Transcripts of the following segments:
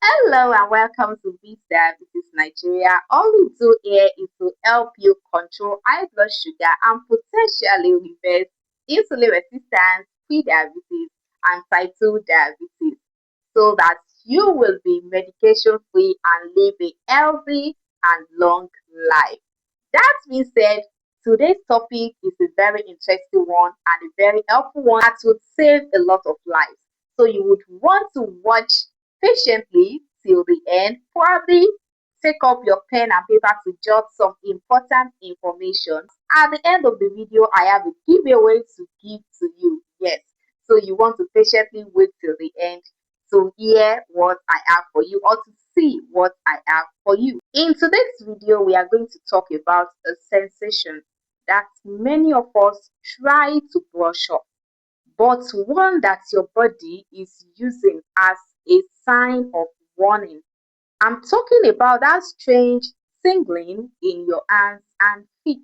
Hello and welcome to this Diabetes Nigeria. All we do here is to help you control high blood sugar and potentially reverse insulin resistance, pre-diabetes, and type 2 diabetes so that you will be medication free and live a healthy and long life. That being said, today's topic is a very interesting one and a very helpful one that would save a lot of lives. So you would want to watch patiently till the end. Probably take up your pen and paper to jot some important information. At the end of the video, I have a giveaway to give to you. Yes, so you want to patiently wait till the end to hear what I have for you or to see what I have for you. In today's video, we are going to talk about a sensation that many of us try to brush off, but one that your body is using as a sign of warning. I'm talking about that strange tingling in your hands and feet.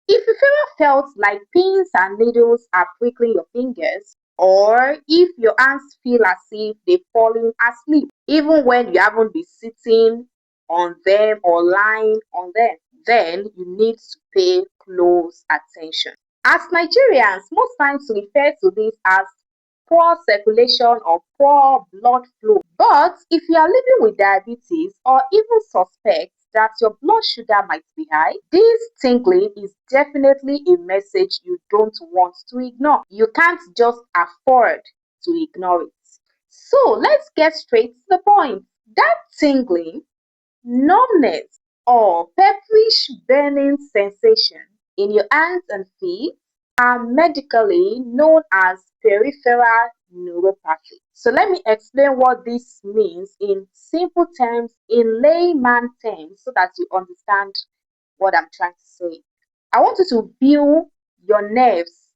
If you've ever felt like pins and needles are prickling your fingers, or if your hands feel as if they're falling asleep, even when you haven't been sitting on them or lying on them, then you need to pay close attention. As Nigerians, most times we refer to this as poor circulation or poor blood flow. But if you are living with diabetes or even suspect that your blood sugar might be high, this tingling is definitely a message you don't want to ignore. You can't just afford to ignore it. So let's get straight to the point. That tingling, numbness, or pepperish burning sensation in your hands and feet are medically known as peripheral neuropathy. So let me explain what this means in simple terms, in layman terms, so that you understand what I'm trying to say. I want you to view your nerves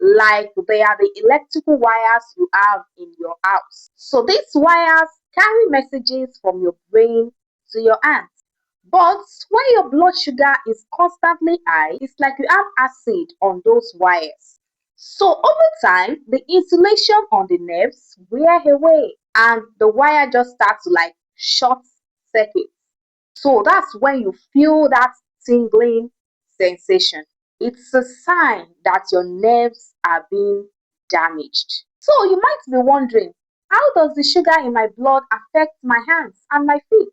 like they are the electrical wires you have in your house. So these wires carry messages from your brain to your hands. But when your blood sugar is constantly high, it's like you have acid on those wires. So over time, the insulation on the nerves wear away and the wire just starts to like short circuit. So that's when you feel that tingling sensation. It's a sign that your nerves are being damaged. So you might be wondering, how does the sugar in my blood affect my hands and my feet?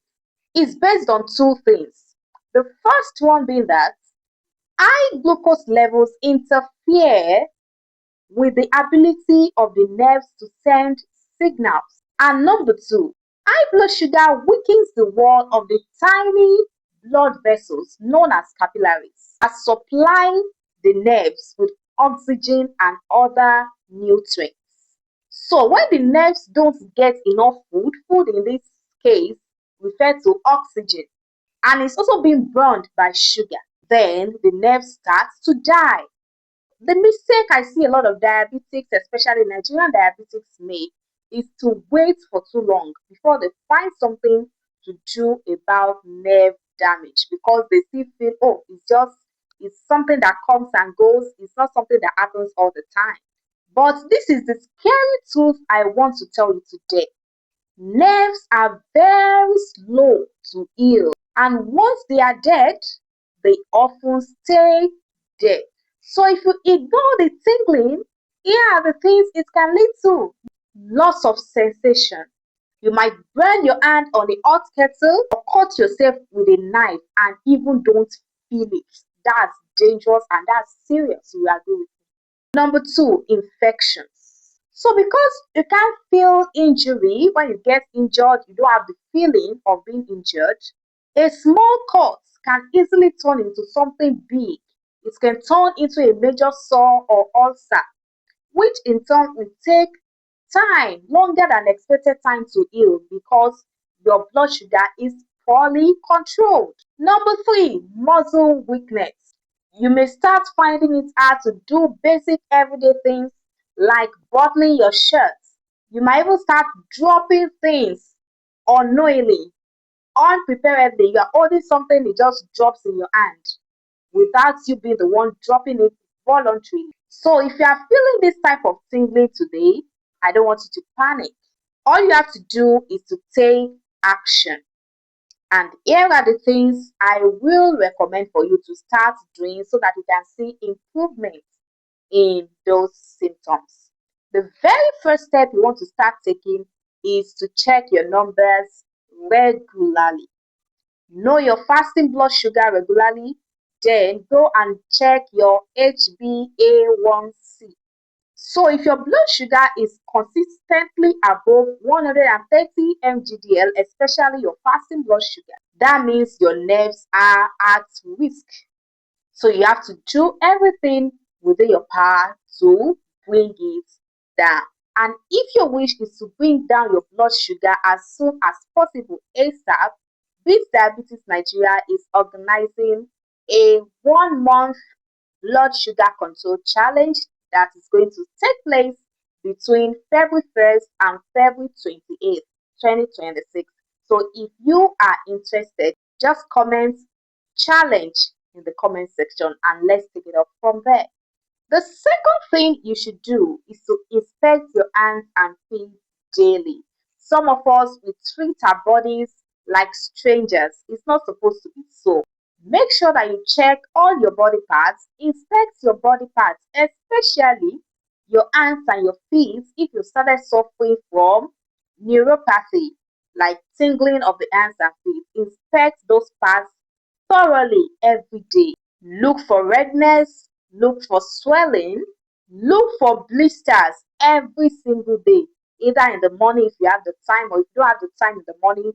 It's based on two things. The first one being that high glucose levels interfere with the ability of the nerves to send signals. And number two, high blood sugar weakens the wall of the tiny blood vessels known as capillaries that supply the nerves with oxygen and other nutrients. So when the nerves don't get enough food in this case referred to oxygen, and it's also being burned by sugar, then the nerve starts to die. The mistake I see a lot of diabetics, especially Nigerian diabetics, make is to wait for too long before they find something to do about nerve damage because they still feel, oh, it's something that comes and goes, it's not something that happens all the time. But this is the scary truth I want to tell you today. Nerves are very slow to heal, and once they are dead, they often stay dead. So if you ignore the tingling, here are the things it can lead to. Loss of sensation. You might burn your hand on a hot kettle or cut yourself with a knife and even don't feel it. That's dangerous and that's serious. You agree with me? Number two, infections. So because you can't feel injury when you get injured, you don't have the feeling of being injured, a small cut can easily turn into something big. It can turn into a major sore or ulcer, which in turn will take time, longer than expected time to heal because your blood sugar is poorly controlled. Number three, muscle weakness. You may start finding it hard to do basic everyday things like buttoning your shirt. You might even start dropping things unknowingly, unpreparedly. You are holding something, it just drops in your hand without you being the one dropping it voluntarily. So if you are feeling this type of tingling today, I don't want you to panic. All you have to do is to take action. And here are the things I will recommend for you to start doing so that you can see improvement in those symptoms. The very first step you want to start taking is to check your numbers regularly. Know your fasting blood sugar regularly, then go and check your HbA1c. So if your blood sugar is consistently above 130 mgdl, especially your fasting blood sugar, that means your nerves are at risk. So you have to do everything within your power to bring it down. And if your wish is to bring down your blood sugar as soon as possible, ASAP, Beat Diabetes Nigeria is organizing a 1 month blood sugar control challenge that is going to take place between February 1st and February 28th, 2026. So if you are interested, just comment challenge in the comment section and let's take it up from there. The second thing you should do is to inspect your hands and feet daily. Some of us, we treat our bodies like strangers. It's not supposed to be so. Make sure that you check all your body parts, inspect your body parts, especially your hands and your feet if you started suffering from neuropathy, like tingling of the hands and feet. Inspect those parts thoroughly every day. Look for redness, look for swelling, look for blisters every single day, either in the morning if you have the time, or if you don't have the time in the morning,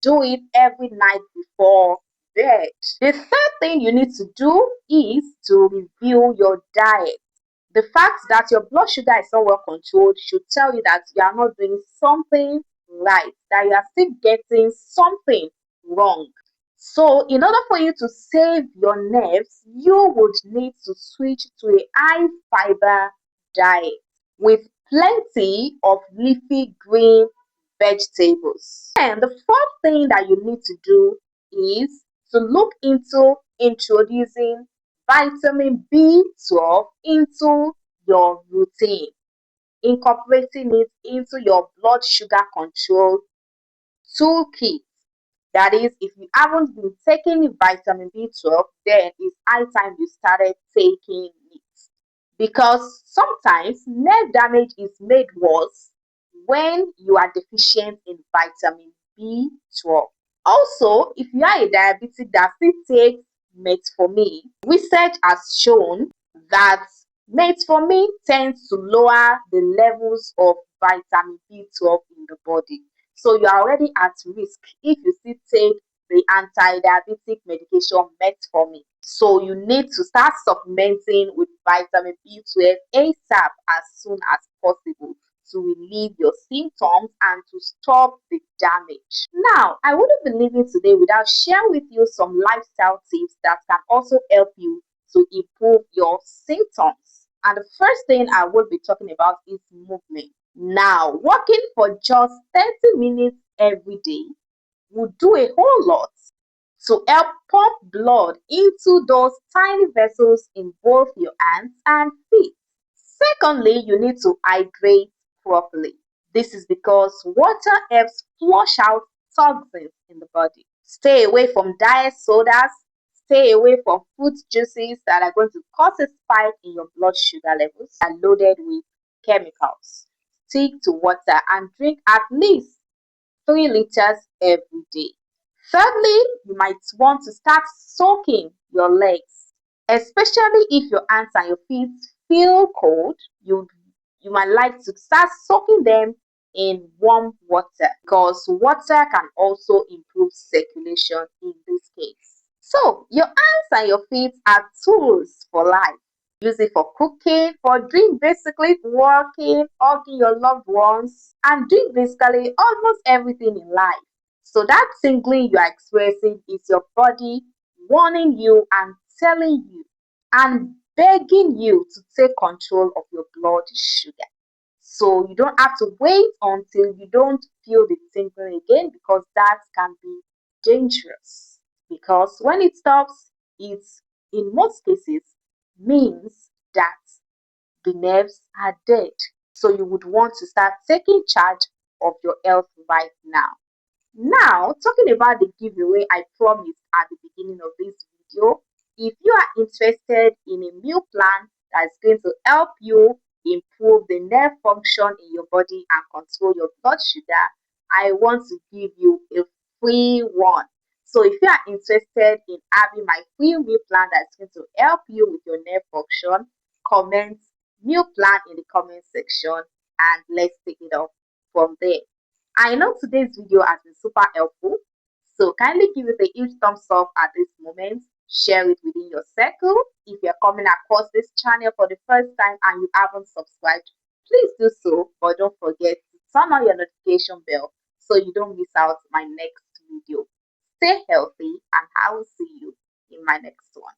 do it every night before bed. The third thing you need to do is to review your diet. The fact that your blood sugar is not well controlled should tell you that you are not doing something right, that you are still getting something wrong. So, in order for you to save your nerves, you would need to switch to a high fiber diet with plenty of leafy green vegetables. And the fourth thing that you need to do is to look into introducing vitamin B12 into your routine, incorporating it into your blood sugar control toolkit. That is, if you haven't been taking vitamin B12, then it's high time you started taking it. Because sometimes nerve damage is made worse when you are deficient in vitamin B12. Also, if you are a diabetic that still takes metformin, research has shown that metformin tends to lower the levels of vitamin B12 in the body. So you are already at risk if you still take the anti-diabetic medication metformin. So you need to start supplementing with vitamin B12 ASAP as soon as possible to relieve your symptoms and to stop the damage. Now, I wouldn't be leaving today without sharing with you some lifestyle tips that can also help you to improve your symptoms. And the first thing I will be talking about is movement. Now, walking for just 30 minutes every day will do a whole lot to help pump blood into those tiny vessels in both your hands and feet. Secondly, you need to hydrate properly. This is because water helps flush out toxins in the body. Stay away from diet sodas. Stay away from fruit juices that are going to cause a spike in your blood sugar levels and loaded with chemicals. Stick to water and drink at least 3 liters every day. Thirdly, you might want to start soaking your legs, especially if your hands and your feet feel cold. You might like to start soaking them in warm water because water can also improve circulation in this case. So, your hands and your feet are tools for life. Use it for cooking, for doing basically working, hugging your loved ones, and doing basically almost everything in life. So that tingling you are experiencing is your body warning you and telling you and begging you to take control of your blood sugar. So you don't have to wait until you don't feel the tingling again because that can be dangerous. Because when it stops, it in most cases means that the nerves are dead. So you would want to start taking charge of your health right now. Now, talking about the giveaway I promised at the beginning of this video, if you are interested in a meal plan that's going to help you improve the nerve function in your body and control your blood sugar, I want to give you a free one. So if you are interested in having my free meal plan that's going to help you with your nerve function, comment meal plan in the comment section and let's take it off from there. I know today's video has been super helpful, so kindly give it a huge thumbs up at this moment, share it within your circle. If you're coming across this channel for the first time and you haven't subscribed, please do so, but don't forget to turn on your notification bell so you don't miss out my next video. Stay healthy and I will see you in my next one.